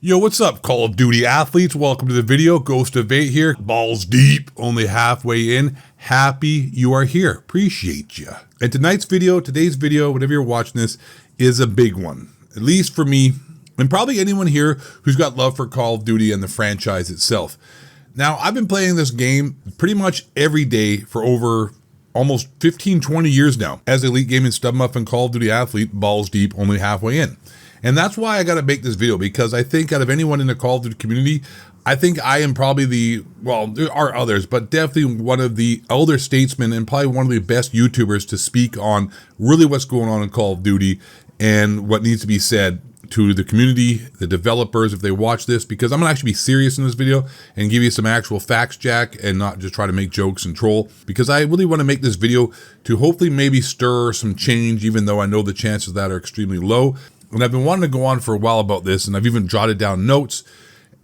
Yo, what's up, Call of Duty athletes? Welcome to the video. Ghost of 8 here. Balls deep, only halfway in. Happy you are here. Appreciate you. And today's video, whenever you're watching this, is a big one. At least for me, and probably anyone here who's got love for Call of Duty and the franchise itself. Now, I've been playing this game pretty much every day for over almost 15, 20 years now. As Elite Gaming Stub Muffin Call of Duty athlete, balls deep, only halfway in. And that's why I got to make this video, because I think out of anyone in the Call of Duty community, I think I am probably well, there are others, but definitely one of the elder statesmen and probably one of the best YouTubers to speak on really what's going on in Call of Duty and what needs to be said to the community, the developers, if they watch this, because I'm gonna actually be serious in this video and give you some actual facts, Jack, and not just try to make jokes and troll, because I really want to make this video to hopefully maybe stir some change, even though I know the chances of that are extremely low. And I've been wanting to go on for a while about this, and I've even jotted down notes.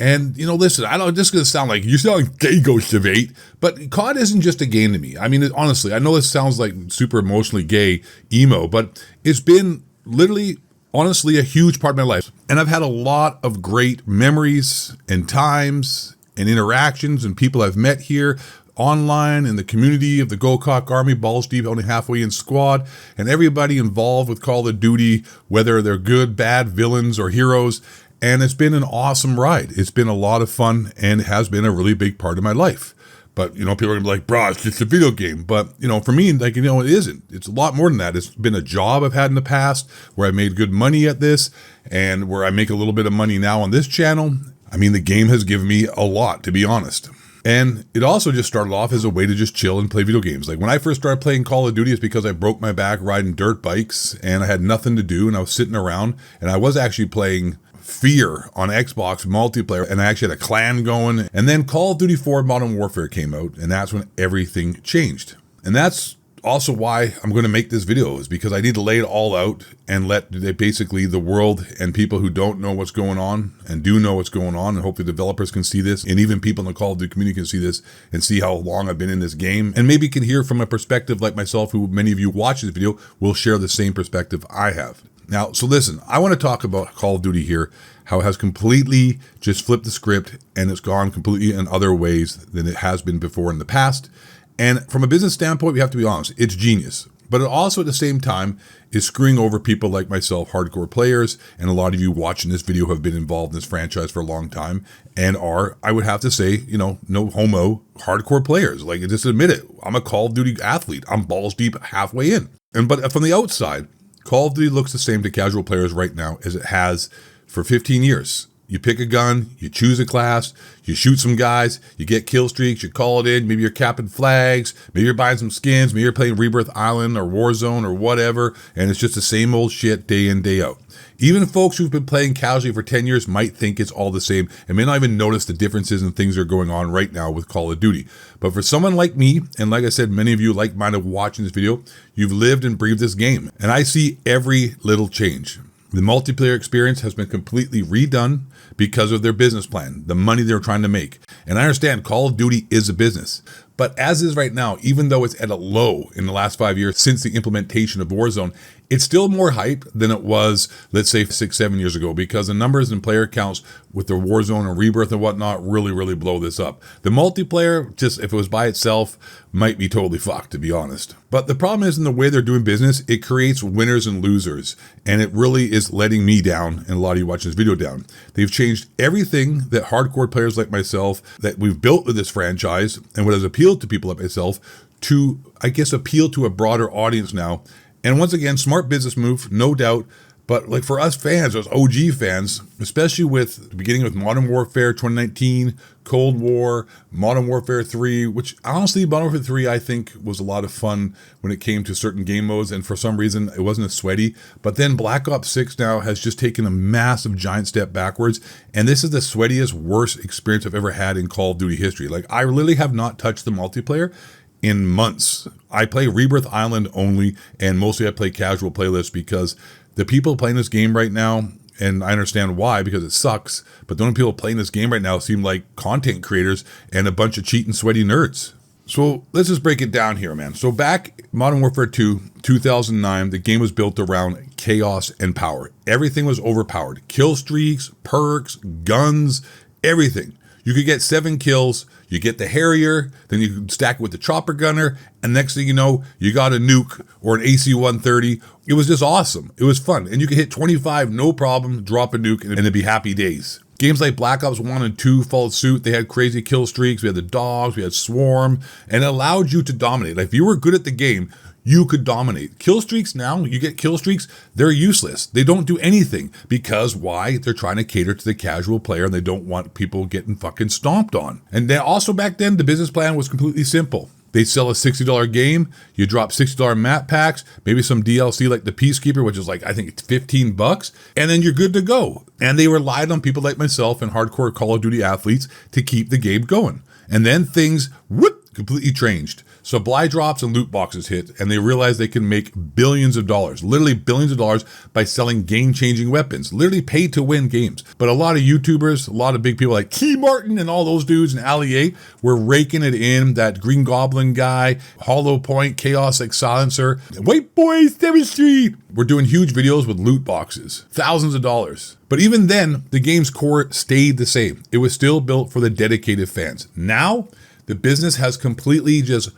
And, you know, listen, I know this is going to sound like, you sound like gay, Ghost of 8, but COD isn't just a game to me. I mean, honestly, I know this sounds like super emotionally gay emo, but it's been literally, honestly, a huge part of my life. And I've had a lot of great memories and times and interactions and people I've met here online in the community of the Gocock Army, balls deep, only halfway in squad, and everybody involved with Call of Duty, whether they're good, bad, villains, or heroes. And it's been an awesome ride. It's been a lot of fun and has been a really big part of my life. But, you know, people are gonna be like, bro, it's just a video game. But, you know, for me, like, you know, it isn't. It's a lot more than that. It's been a job I've had in the past where I made good money at this and where I make a little bit of money now on this channel. I mean, the game has given me a lot, to be honest. And it also just started off as a way to just chill and play video games. Like when I first started playing Call of Duty, it's because I broke my back riding dirt bikes and I had nothing to do and I was sitting around, and I was actually playing Fear on Xbox multiplayer, and I actually had a clan going. And then Call of Duty 4 Modern Warfare came out, and that's when everything changed. And that's also why I'm going to make this video, is because I need to lay it all out and let basically the world and people who don't know what's going on and do know what's going on, and hopefully developers can see this, and even people in the Call of Duty community can see this and see how long I've been in this game, and maybe can hear from a perspective like myself, who many of you watch this video will share the same perspective I have. Now, so listen, I want to talk about Call of Duty here, how it has completely just flipped the script and it's gone completely in other ways than it has been before in the past. And from a business standpoint, we have to be honest, it's genius. But it also at the same time is screwing over people like myself, hardcore players, and a lot of you watching this video have been involved in this franchise for a long time and are, I would have to say, you know, no homo, hardcore players. Like, just admit it, I'm a Call of Duty athlete. I'm balls deep halfway in. But from the outside, Call of Duty looks the same to casual players right now as it has for 15 years. You pick a gun, you choose a class, you shoot some guys, you get kill streaks, you call it in, maybe you're capping flags, maybe you're buying some skins, maybe you're playing Rebirth Island or Warzone or whatever, and it's just the same old shit day in, day out. Even folks who've been playing casually for 10 years might think it's all the same and may not even notice the differences and things that are going on right now with Call of Duty. But for someone like me, and like I said, many of you like-minded watching this video, you've lived and breathed this game, and I see every little change. The multiplayer experience has been completely redone because of their business plan, the money they're trying to make. And I understand Call of Duty is a business, but as is right now, even though it's at a low in the last 5 years since the implementation of Warzone, it's still more hype than it was, let's say 6, 7 years ago, because the numbers and player counts with the Warzone and Rebirth and whatnot really blow this up. The multiplayer, just if it was by itself, might be totally fucked, to be honest. But the problem is in the way they're doing business, it creates winners and losers, and it really is letting me down and a lot of you watching this video down. They've changed everything that hardcore players like myself that we've built with this franchise and what has appealed to people like myself to, I guess, appeal to a broader audience now. And once again, smart business move, no doubt. But like for us fans, us OG fans, especially with beginning with Modern Warfare 2019, Cold War, Modern Warfare 3, which honestly, Modern Warfare 3, I think was a lot of fun when it came to certain game modes. And for some reason, it wasn't as sweaty. But then Black Ops 6 now has just taken a massive giant step backwards. And this is the sweatiest, worst experience I've ever had in Call of Duty history. Like, I literally have not touched the multiplayer in months. I play Rebirth Island only, and mostly I play casual playlists because the people playing this game right now, and I understand why, because it sucks, but the only people playing this game right now seem like content creators and a bunch of cheating, sweaty nerds. So let's just break it down here, man. So back Modern Warfare 2, 2009, the game was built around chaos and power. Everything was overpowered. Kill streaks, perks, guns, everything. You could get 7 kills, you get the Harrier, then you could stack it with the chopper gunner, and next thing you know, you got a nuke or an AC-130. It was just awesome. It was fun. And you could hit 25, no problem, drop a nuke, and it'd be happy days. Games like Black Ops 1 and 2 followed suit. They had crazy kill streaks. We had the dogs, we had Swarm, and it allowed you to dominate. Like if you were good at the game, you could dominate. Kill streaks now, you get kill streaks, they're useless. They don't do anything because why? They're trying to cater to the casual player and they don't want people getting fucking stomped on. And then also back then, the business plan was completely simple. They sell a $60 game, you drop $60 map packs, maybe some DLC like the Peacekeeper, which is like, I think it's 15 bucks, and then you're good to go. And they relied on people like myself and hardcore Call of Duty athletes to keep the game going. And then things, whoop, completely changed. Supply drops and loot boxes hit, and they realized they can make billions of dollars, literally billions of dollars by selling game-changing weapons, literally pay to win games. But a lot of YouTubers, a lot of big people like Key Martin and all those dudes and Ali A were raking it in, that Green Goblin guy, Hollow Point, Chaos Like Silencer, White Boy 7th Street. We're doing huge videos with loot boxes, thousands of dollars. But even then, the game's core stayed the same. It was still built for the dedicated fans. Now, the business has completely just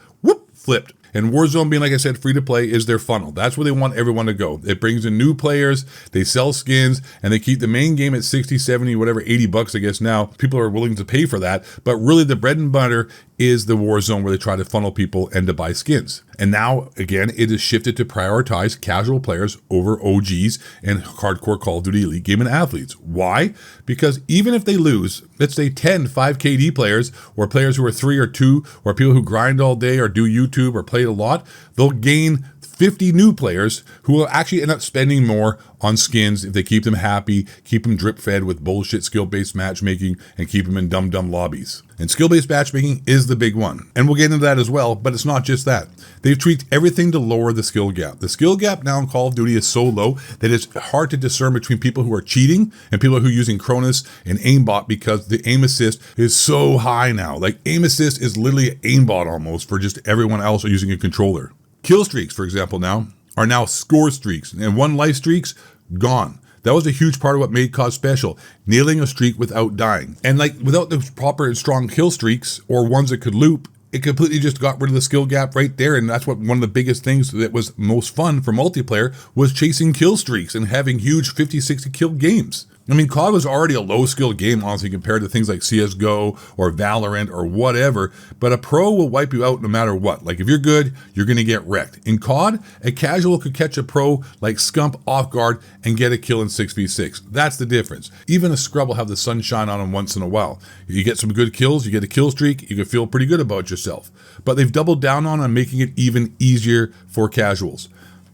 flipped. And Warzone, being, like I said, free to play is their funnel. That's where they want everyone to go. It brings in new players, they sell skins, and they keep the main game at 60, 70, whatever, 80 bucks, I guess now. People are willing to pay for that. But really the bread and butter is the Warzone where they try to funnel people and to buy skins. And now, again, it is shifted to prioritize casual players over OGs and hardcore Call of Duty Elite Gaming athletes. Why? Because even if they lose, let's say 10 5KD players or players who are 3 or 2 or people who grind all day or do YouTube or play a lot, they'll gain 50 new players who will actually end up spending more on skins if they keep them happy, keep them drip fed with bullshit skill-based matchmaking, and keep them in dumb lobbies. And skill-based matchmaking is the big one. And we'll get into that as well, but it's not just that. They've tweaked everything to lower the skill gap. The skill gap now in Call of Duty is so low that it's hard to discern between people who are cheating and people who are using CRONUS and AIMBOT because the aim assist is so high now. Like aim assist is literally AIMBOT almost for just everyone else using a controller. Kill streaks, for example, are now score streaks, and 1 life streaks, gone. That was a huge part of what made COD special, nailing a streak without dying. And like without the proper and strong kill streaks or ones that could loop, it completely just got rid of the skill gap right there. And that's what one of the biggest things that was most fun for multiplayer was chasing kill streaks and having huge 50, 60 kill games. I mean, COD was already a low skill game, honestly, compared to things like CSGO or Valorant or whatever, but a pro will wipe you out no matter what. Like if you're good, you're gonna get wrecked. In COD, a casual could catch a pro like Scump off guard and get a kill in 6v6. That's the difference. Even a scrub will have the sunshine on him once in a while. You get some good kills, you get a kill streak, you can feel pretty good about yourself. But they've doubled down on making it even easier for casuals.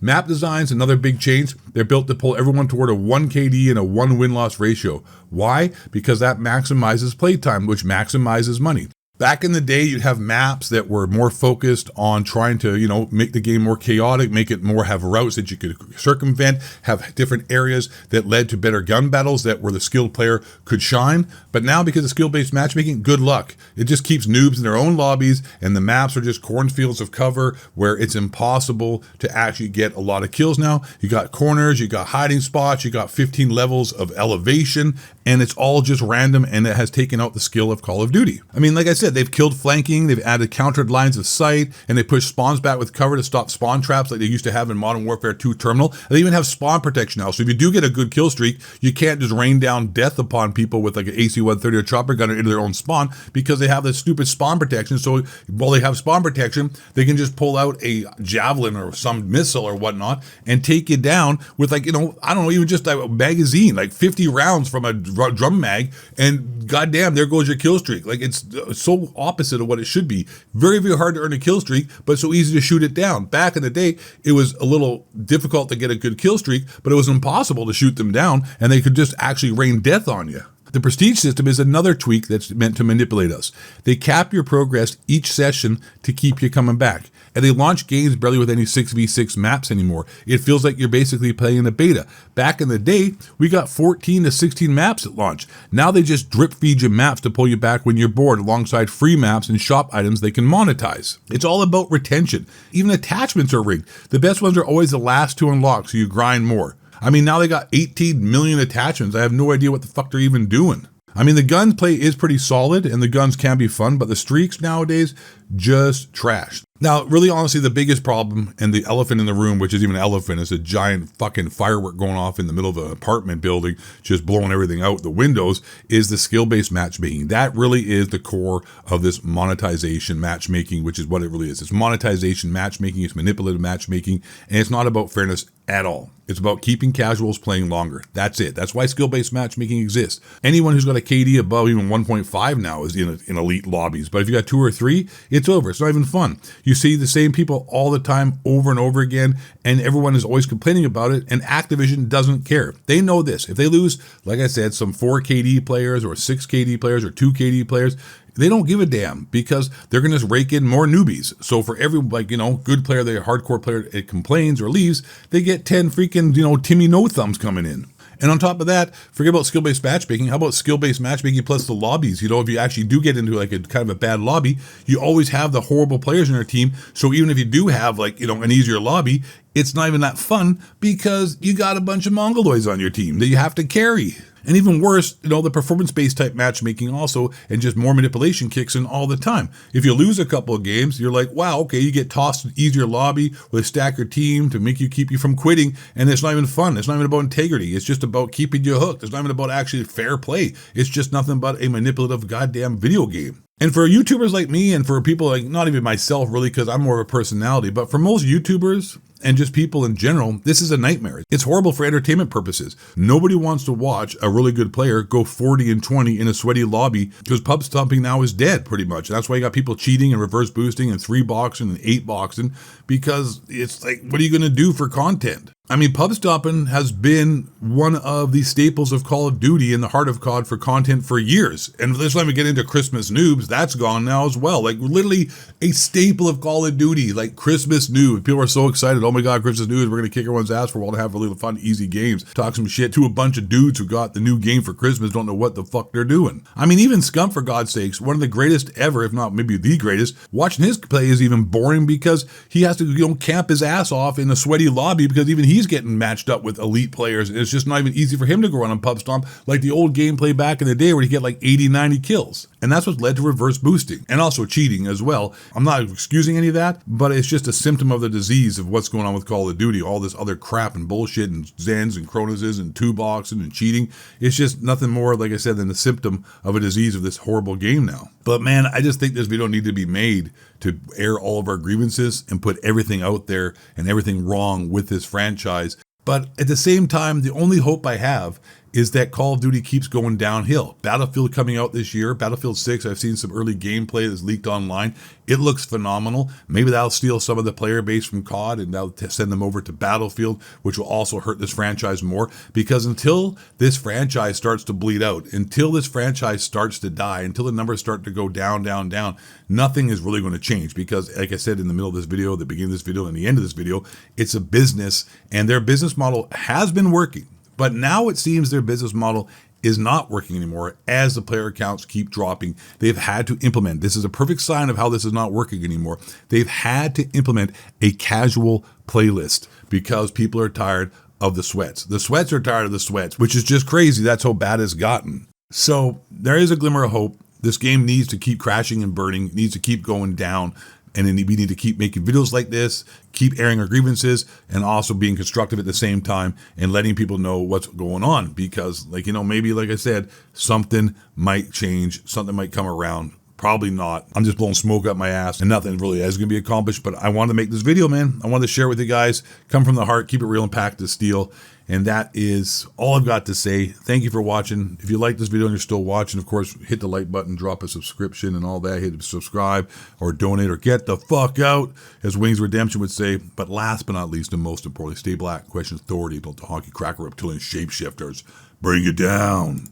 Map design's another big change. They're built to pull everyone toward a 1 KD and a 1 win-loss ratio. Why? Because that maximizes playtime, which maximizes money. Back in the day, you'd have maps that were more focused on trying to, make the game more chaotic, make it more have routes that you could circumvent, have different areas that led to better gun battles that where the skilled player could shine. But now, because of skill-based matchmaking, good luck. It just keeps noobs in their own lobbies, and the maps are just cornfields of cover where it's impossible to actually get a lot of kills now. You got corners, you got hiding spots, you got 15 levels of elevation, and it's all just random, and it has taken out the skill of Call of Duty. I mean, like I said, they've killed flanking, they've added countered lines of sight, and they push spawns back with cover to stop spawn traps like they used to have in Modern Warfare 2 Terminal. They even have spawn protection now, so if you do get a good kill streak, you can't just rain down death upon people with like an AC-130 or chopper gunner into their own spawn because they have this stupid spawn protection. So while they have spawn protection, they can just pull out a javelin or some missile or whatnot and take you down with like, even just a magazine, like 50 rounds from a drum mag, and goddamn, there goes your kill streak. Like it's so opposite of what it should be. Very, very hard to earn a kill streak, but so easy to shoot it down. Back in the day, it was a little difficult to get a good kill streak, but it was impossible to shoot them down, and they could just actually rain death on you. The prestige system is another tweak that's meant to manipulate us. They cap your progress each session to keep you coming back. And they launch games barely with any 6v6 maps anymore. It feels like you're basically playing the beta. Back in the day, we got 14 to 16 maps at launch. Now they just drip feed you maps to pull you back when you're bored, alongside free maps and shop items they can monetize. It's all about retention. Even attachments are rigged. The best ones are always the last to unlock, so you grind more. I mean, now they got 18 million attachments. I have no idea what the fuck they're even doing. I mean, the gunplay is pretty solid and the guns can be fun, but the streaks nowadays, just trash. Now, really honestly, the biggest problem and the elephant in the room, which is even an elephant, is a giant fucking firework going off in the middle of an apartment building, just blowing everything out the windows, is the skill-based matchmaking. That really is the core of this monetization matchmaking, which is what it really is. It's monetization matchmaking, it's manipulative matchmaking, and it's not about fairness at all. It's about keeping casuals playing longer. That's it. That's why skill-based matchmaking exists. Anyone who's got a KD above even 1.5 now is in elite lobbies. But if you got 2 or 3, it's over. It's not even fun. You see the same people all the time over and over again, and everyone is always complaining about it, and Activision doesn't care. They know this. If they lose, like I said, some 4 KD players or 6 KD players or 2 KD players, they don't give a damn because they're going to rake in more newbies. So for every, good player, the hardcore player, it complains or leaves, they get 10 freaking, Timmy No Thumbs coming in. And on top of that, forget about skill-based matchmaking. How about skill-based matchmaking plus the lobbies? If you actually do get into like a kind of a bad lobby, you always have the horrible players in your team. So even if you do have an easier lobby, it's not even that fun because you got a bunch of mongoloids on your team that you have to carry. And even worse, the performance-based type matchmaking also, and just more manipulation kicks in all the time. If you lose a couple of games, you're like, wow, okay, you get tossed an easier lobby with a stacker team to keep you from quitting, and it's not even fun. It's not even about integrity. It's just about keeping you hooked. It's not even about actually fair play. It's just nothing but a manipulative goddamn video game. And for YouTubers like me, and for people like, not even myself really, because I'm more of a personality, but for most YouTubers, and just people in general, this is a nightmare. It's horrible for entertainment purposes. Nobody wants to watch a really good player go 40 and 20 in a sweaty lobby because pub stomping now is dead pretty much. That's why you got people cheating and reverse boosting and 3-boxing and 8-boxing, because it's like, what are you going to do for content? I mean, pub stomping has been one of the staples of Call of Duty in the heart of COD for content for years. And let's not even get into Christmas noobs. That's gone now as well. Like literally a staple of Call of Duty, like Christmas noob. People are so excited. Oh my God, Christmas noob, we're going to kick everyone's ass for a while to have really fun, easy games. Talk some shit to a bunch of dudes who got the new game for Christmas, don't know what the fuck they're doing. I mean, even Scump, for God's sakes, one of the greatest ever, if not maybe the greatest, watching his play is even boring because he has to camp his ass off in a sweaty lobby because even he's getting matched up with elite players. It's just not even easy for him to go around on pub stomp like the old gameplay back in the day where he get like 80, 90 kills. And that's what led to reverse boosting and also cheating as well. I'm not excusing any of that, but it's just a symptom of the disease of what's going on with Call of Duty. All this other crap and bullshit and Zens and CRONUSes and 2-boxing and cheating. It's just nothing more, like I said, than a symptom of a disease of this horrible game now. But man, I just think this video needs to be made to air all of our grievances and put everything out there and everything wrong with this franchise. But at the same time, the only hope I have is that Call of Duty keeps going downhill. Battlefield coming out this year, Battlefield 6, I've seen some early gameplay that's leaked online. It looks phenomenal. Maybe that'll steal some of the player base from COD and that'll send them over to Battlefield, which will also hurt this franchise more. Because until this franchise starts to bleed out, until this franchise starts to die, until the numbers start to go down, down, down, nothing is really going to change. Because like I said in the middle of this video, the beginning of this video, and the end of this video, it's a business and their business model has been working. But now it seems their business model is not working anymore as the player counts keep dropping. They've had to implement, this is a perfect sign of how this is not working anymore. They've had to implement a casual playlist because people are tired of the sweats. The sweats are tired of the sweats, which is just crazy. That's how bad it's gotten. So there is a glimmer of hope. This game needs to keep crashing and burning, needs to keep going down. And then we need to keep making videos like this, keep airing our grievances, and also being constructive at the same time and letting people know what's going on. Because maybe like I said, something might change, something might come around. Probably not. I'm just blowing smoke up my ass and nothing really is going to be accomplished. But I wanted to make this video, man. I wanted to share with you guys. Come from the heart, keep it real and packed to steel. And that is all I've got to say. Thank you for watching. If you like this video and you're still watching, of course, hit the like button, drop a subscription and all that. Hit subscribe or donate or get the fuck out, as Wings Redemption would say. But last but not least, and most importantly, stay black, question authority, don't the honky cracker reptilian shapeshifters bring you down.